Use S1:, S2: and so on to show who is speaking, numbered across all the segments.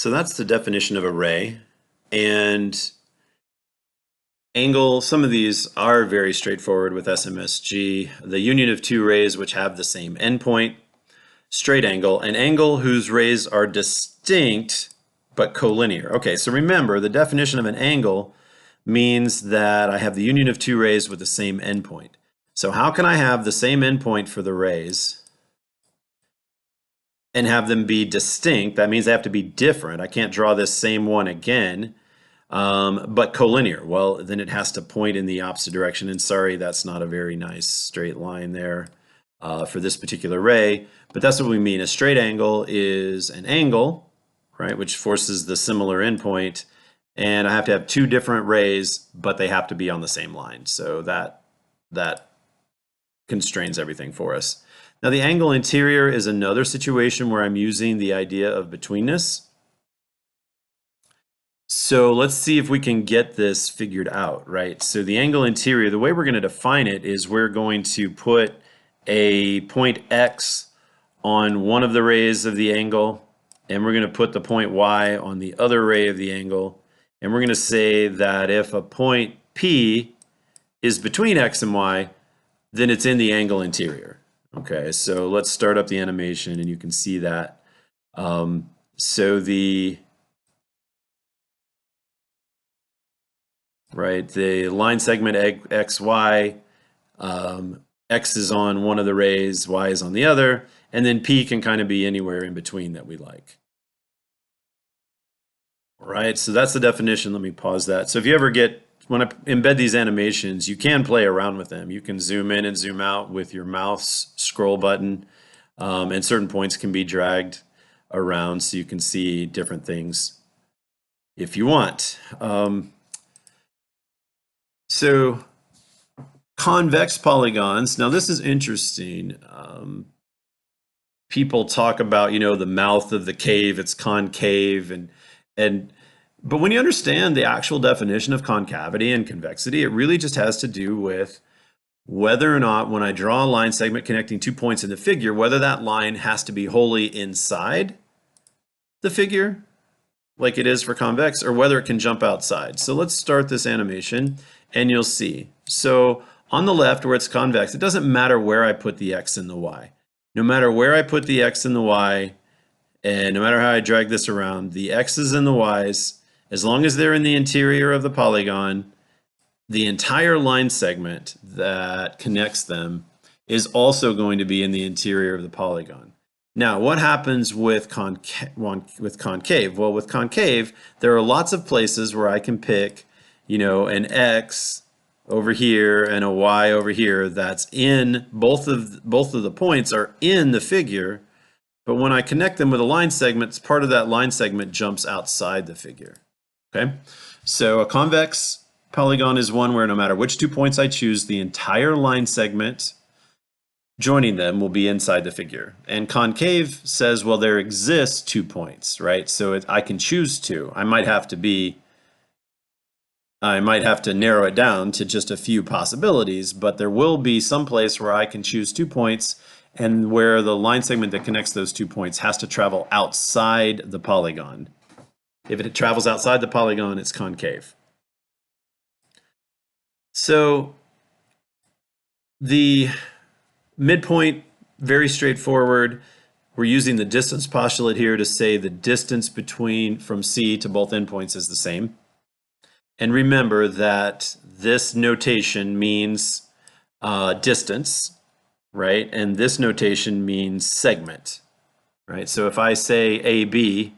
S1: So that's the definition of a ray. And angle, some of these are very straightforward with SMSG. The union of two rays which have the same endpoint, straight angle, an angle whose rays are distinct but collinear. Okay, so remember the definition of an angle means that I have the union of two rays with the same endpoint. So how can I have the same endpoint for the rays and have them be distinct? That means they have to be different. I can't draw this same one again, but collinear. Well, then it has to point in the opposite direction. And sorry, that's not a very nice straight line there for this particular ray, but that's what we mean. A straight angle is an angle, right, which forces the similar endpoint, and I have to have two different rays, but they have to be on the same line. So that constrains everything for us. Now the angle interior is another situation where I'm using the idea of betweenness. So let's see if we can get this figured out, right? So the angle interior, the way we're going to define it is we're going to put a point X on one of the rays of the angle, and we're going to put the point Y on the other ray of the angle. And we're going to say that if a point P is between X and Y, then it's in the angle interior. Okay, so let's start up the animation and you can see that. So the line segment XY, X is on one of the rays, Y is on the other, and then P can kind of be anywhere in between that we like. All right, so that's the definition. Let me pause that. So if you ever when I embed these animations, you can play around with them. You can zoom in and zoom out with your mouse scroll button, and certain points can be dragged around so you can see different things if you want. So convex polygons. Now this is interesting. People talk about, the mouth of the cave, it's concave, but when you understand the actual definition of concavity and convexity, it really just has to do with whether or not when I draw a line segment connecting 2 points in the figure, whether that line has to be wholly inside the figure, like it is for convex, or whether it can jump outside. So let's start this animation and you'll see. So on the left where it's convex, it doesn't matter where I put the X and the Y. No matter where I put the X and the Y, and no matter how I drag this around, the X's and the Y's, as long as they're in the interior of the polygon, the entire line segment that connects them is also going to be in the interior of the polygon. Now, what happens with concave? Well, with concave, there are lots of places where I can pick, an X over here and a Y over here that's in both of the points are in the figure, but when I connect them with a line segment, part of that line segment jumps outside the figure. Okay, so a convex polygon is one where no matter which 2 points I choose, the entire line segment joining them will be inside the figure. And concave says, well, there exists 2 points, right? So I can choose two. I might have to narrow it down to just a few possibilities, but there will be some place where I can choose 2 points and where the line segment that connects those 2 points has to travel outside the polygon. If it travels outside the polygon, it's concave. So the midpoint, very straightforward. We're using the distance postulate here to say the distance from C to both endpoints is the same. And remember that this notation means distance, right? And this notation means segment, right? So if I say AB,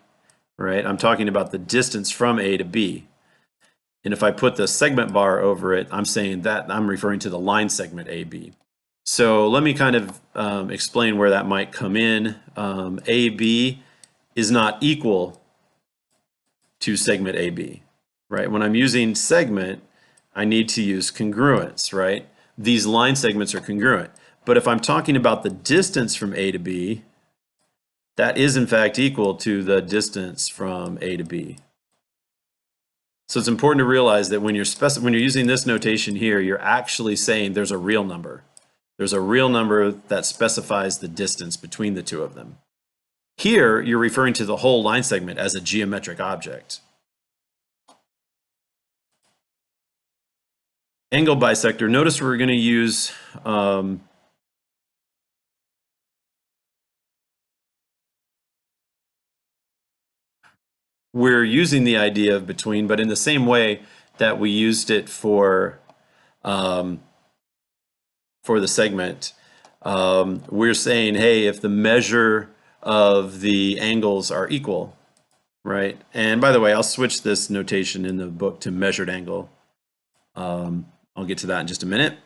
S1: right, I'm talking about the distance from A to B. And if I put the segment bar over it, I'm saying that I'm referring to the line segment AB. So let me kind of explain where that might come in. AB is not equal to segment AB, right? When I'm using segment, I need to use congruence, right? These line segments are congruent. But if I'm talking about the distance from A to B, that is in fact equal to the distance from A to B. So it's important to realize that when you're using this notation here, you're actually saying there's a real number. There's a real number that specifies the distance between the two of them. Here, you're referring to the whole line segment as a geometric object. Angle bisector, notice we're going to use we're using the idea of between, but in the same way that we used it for the segment, we're saying, hey, if the measure of the angles are equal, right? And by the way, I'll switch this notation in the book to measured angle. I'll get to that in just a minute.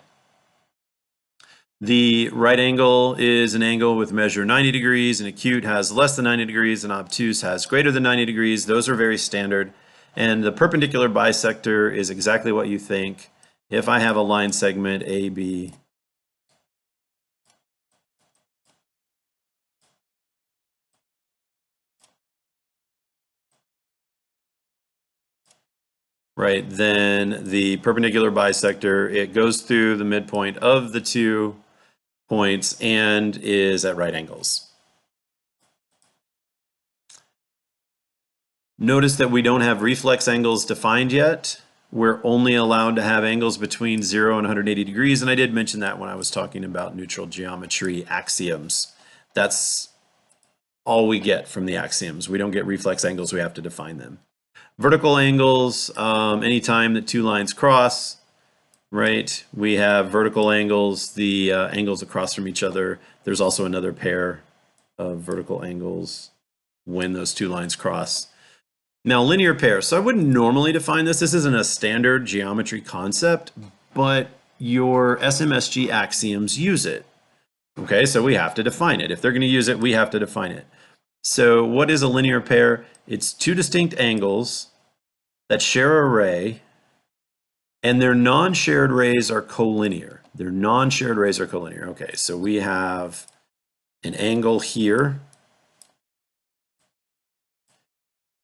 S1: The right angle is an angle with measure 90 degrees, and acute has less than 90 degrees, and obtuse has greater than 90 degrees. Those are very standard. And the perpendicular bisector is exactly what you think. If I have a line segment AB, right, then the perpendicular bisector, it goes through the midpoint of the 2 points and is at right angles. Notice that we don't have reflex angles defined yet. We're only allowed to have angles between 0 and 180 degrees, and I did mention that when I was talking about neutral geometry axioms. That's all we get from the axioms. We don't get reflex angles, we have to define them. Vertical angles, anytime that 2 lines cross, right? We have vertical angles, the angles across from each other. There's also another pair of vertical angles when those 2 lines cross. Now, linear pair. So I wouldn't normally define this. This isn't a standard geometry concept, but your SMSG axioms use it. Okay, so we have to define it. If they're going to use it, we have to define it. So what is a linear pair? It's 2 distinct angles that share a ray, and their non-shared rays are collinear. Their non-shared rays are collinear. Okay, so we have an angle here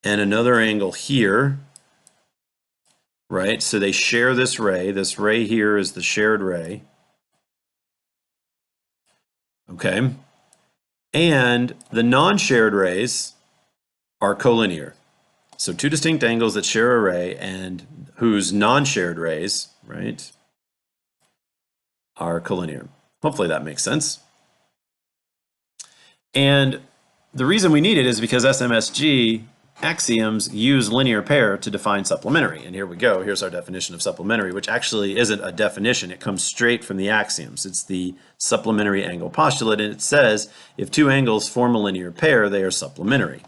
S1: and another angle here, right? So they share this ray. This ray here is the shared ray. Okay, and the non-shared rays are collinear. So 2 distinct angles that share a ray and whose non-shared rays, right, are collinear. Hopefully that makes sense. And the reason we need it is because SMSG axioms use linear pair to define supplementary. And here we go. Here's our definition of supplementary, which actually isn't a definition. It comes straight from the axioms. It's the supplementary angle postulate, and it says if 2 angles form a linear pair, they are supplementary.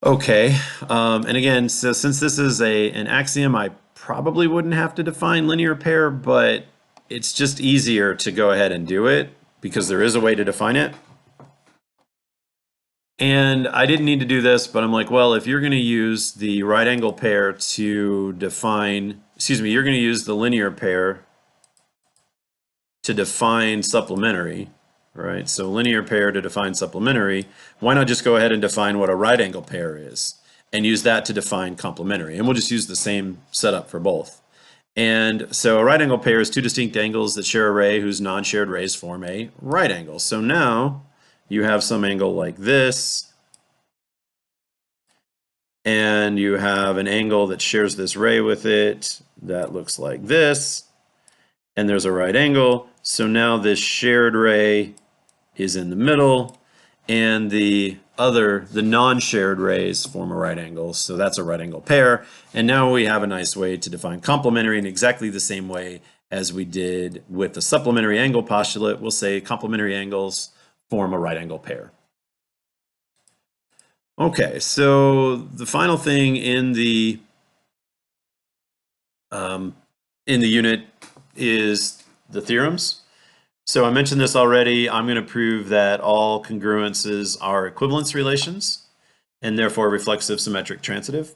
S1: Okay, and again, so since this is an axiom, I probably wouldn't have to define linear pair, but it's just easier to go ahead and do it because there is a way to define it. And I didn't need to do this, but I'm like, well, if you're going to use the right angle pair to define, you're going to use the linear pair to define supplementary, right? So linear pair to define supplementary, why not just go ahead and define what a right angle pair is and use that to define complementary? And we'll just use the same setup for both. And so a right angle pair is 2 distinct angles that share a ray whose non-shared rays form a right angle. So now you have some angle like this, and you have an angle that shares this ray with it that looks like this, and there's a right angle. So now this shared ray is in the middle, and the non-shared rays form a right angle, so that's a right angle pair. And now we have a nice way to define complementary in exactly the same way as we did with the supplementary angle postulate. We'll say complementary angles form a right angle pair. Okay, so the final thing in the unit is the theorems. So I mentioned this already. I'm going to prove that all congruences are equivalence relations and therefore reflexive, symmetric, transitive.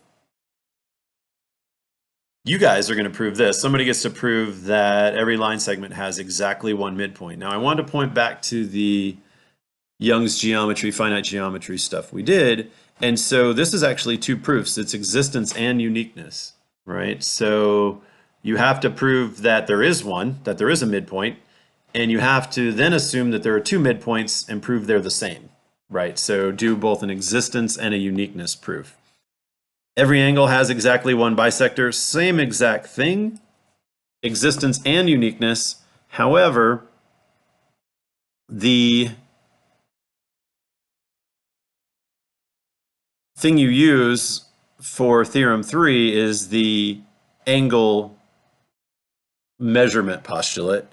S1: You guys are going to prove this. Somebody gets to prove that every line segment has exactly 1 midpoint. Now I want to point back to the Young's geometry, finite geometry stuff we did. And so this is actually 2 proofs. It's existence and uniqueness, right? So you have to prove that there is one, that there is a midpoint, and you have to then assume that there are 2 midpoints and prove they're the same. right? So do both an existence and a uniqueness proof. Every angle has exactly one bisector, same exact thing, existence and uniqueness. However, the thing you use for theorem 3 is the angle measurement postulate,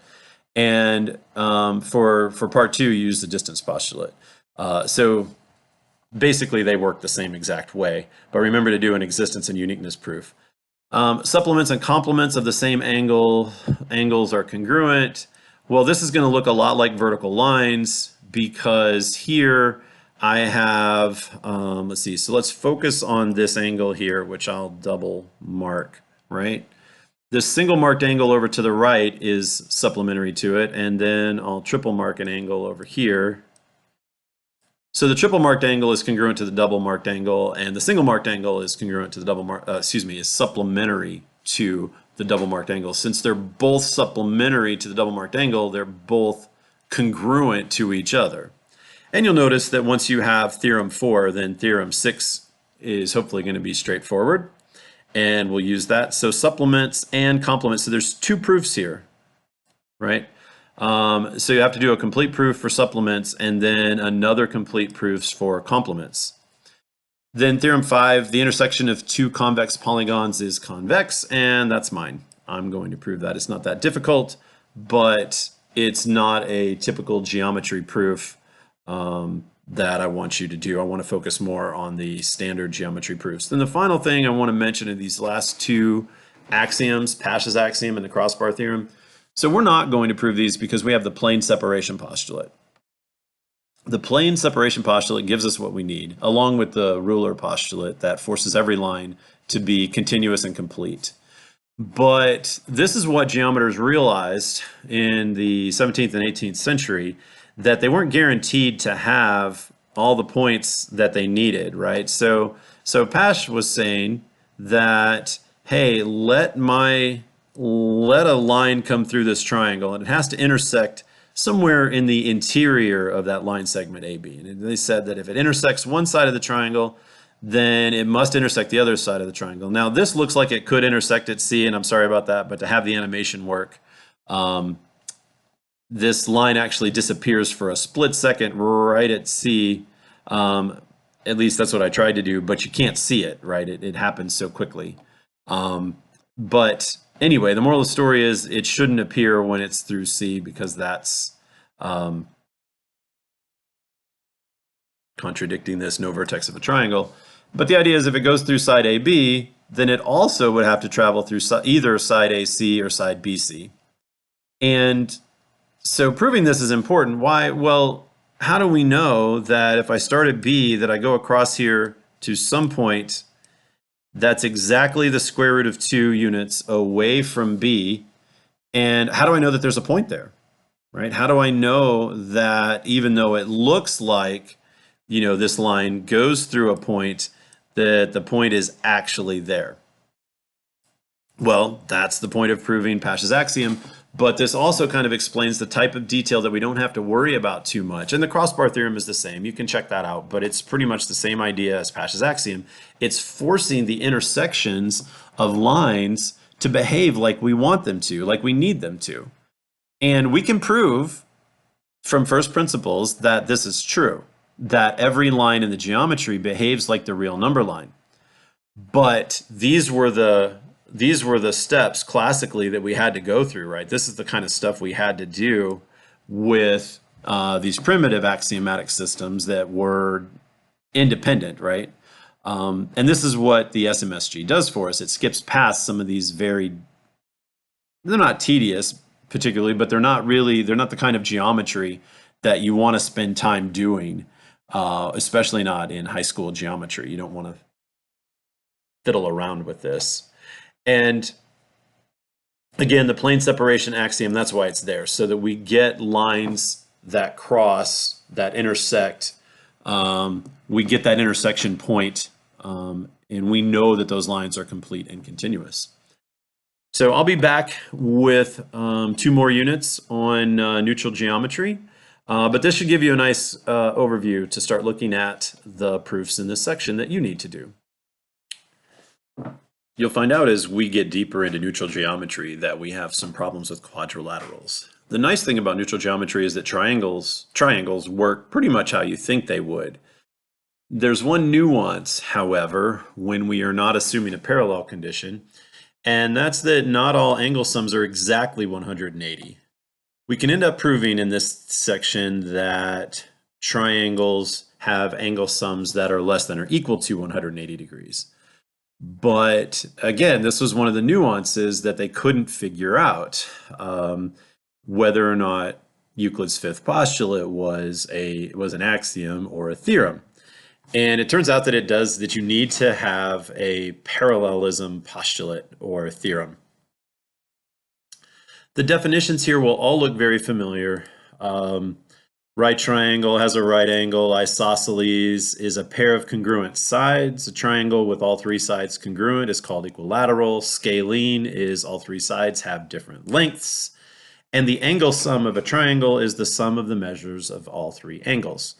S1: and for part 2 you use the distance postulate. So basically they work the same exact way, but remember to do an existence and uniqueness proof. Supplements and complements of the same angles are congruent. Well, this is going to look a lot like vertical lines, because here I have, let's see, so let's focus on this angle here, which I'll double mark, right? This single marked angle over to the right is supplementary to it, and then I'll triple mark an angle over here. So the triple marked angle is congruent to the double marked angle, and the single marked angle is congruent to the double mark, is supplementary to the double marked angle. Since they're both supplementary to the double marked angle, they're both congruent to each other. And you'll notice that once you have theorem 4, then theorem 6 is hopefully going to be straightforward, and we'll use that. So supplements and complements. So there's 2 proofs here, right? So you have to do a complete proof for supplements and then another complete proofs for complements. Then theorem 5, the intersection of 2 convex polygons is convex, and that's mine. I'm going to prove that. It's not that difficult, but it's not a typical geometry proof that I want you to do. I want to focus more on the standard geometry proofs. Then the final thing I want to mention in these last 2 axioms, Pasch's axiom and the crossbar theorem. So we're not going to prove these because we have the plane separation postulate. The plane separation postulate gives us what we need, along with the ruler postulate that forces every line to be continuous and complete. But this is what geometers realized in the 17th and 18th century, that they weren't guaranteed to have all the points that they needed, right? So Pasch was saying that, hey, let a line come through this triangle, and it has to intersect somewhere in the interior of that line segment AB. And they said that if it intersects one side of the triangle, then it must intersect the other side of the triangle. Now, this looks like it could intersect at C, and I'm sorry about that, but to have the animation work, this line actually disappears for a split second right at C. At least that's what I tried to do, but you can't see it, right? It happens so quickly. But anyway, the moral of the story is it shouldn't appear when it's through C, because that's contradicting this no vertex of a triangle. But the idea is if it goes through side AB, then it also would have to travel through either side AC or side BC. And so proving this is important. Why? Well, how do we know that if I start at B, that I go across here to some point that's exactly the square root of 2 units away from B? And how do I know that there's a point there, right? How do I know that even though it looks like, you know, this line goes through a point, that the point is actually there? Well, that's the point of proving Pasch's axiom. But this also kind of explains the type of detail that we don't have to worry about too much. And the crossbar theorem is the same. You can check that out, but it's pretty much the same idea as Pasch's axiom. It's forcing the intersections of lines to behave like we want them to, like we need them to. And we can prove from first principles that this is true, that every line in the geometry behaves like the real number line. But these were the steps classically that we had to go through, right? This is the kind of stuff we had to do with these primitive axiomatic systems that were independent, right? And this is what the SMSG does for us. It skips past some of these they're not tedious particularly, but they're not the kind of geometry that you want to spend time doing, especially not in high school geometry. You don't want to fiddle around with this. And again, the plane separation axiom, that's why it's there, so that we get lines that cross, that intersect. We get that intersection point, and we know that those lines are complete and continuous. So I'll be back with 2 more units on neutral geometry. But this should give you a nice overview to start looking at the proofs in this section that you need to do. You'll find out as we get deeper into neutral geometry that we have some problems with quadrilaterals. The nice thing about neutral geometry is that triangles work pretty much how you think they would. There's one nuance, however, when we are not assuming a parallel condition, and that's that not all angle sums are exactly 180. We can end up proving in this section that triangles have angle sums that are less than or equal to 180 degrees. But again, this was one of the nuances that they couldn't figure out, whether or not Euclid's fifth postulate was an axiom or a theorem. And it turns out that it does, that you need to have a parallelism postulate or theorem. The definitions here will all look very familiar. Right triangle has a right angle. Isosceles is a pair of congruent sides. A triangle with all three sides congruent is called equilateral. Scalene is all three sides have different lengths. And the angle sum of a triangle is the sum of the measures of all three angles.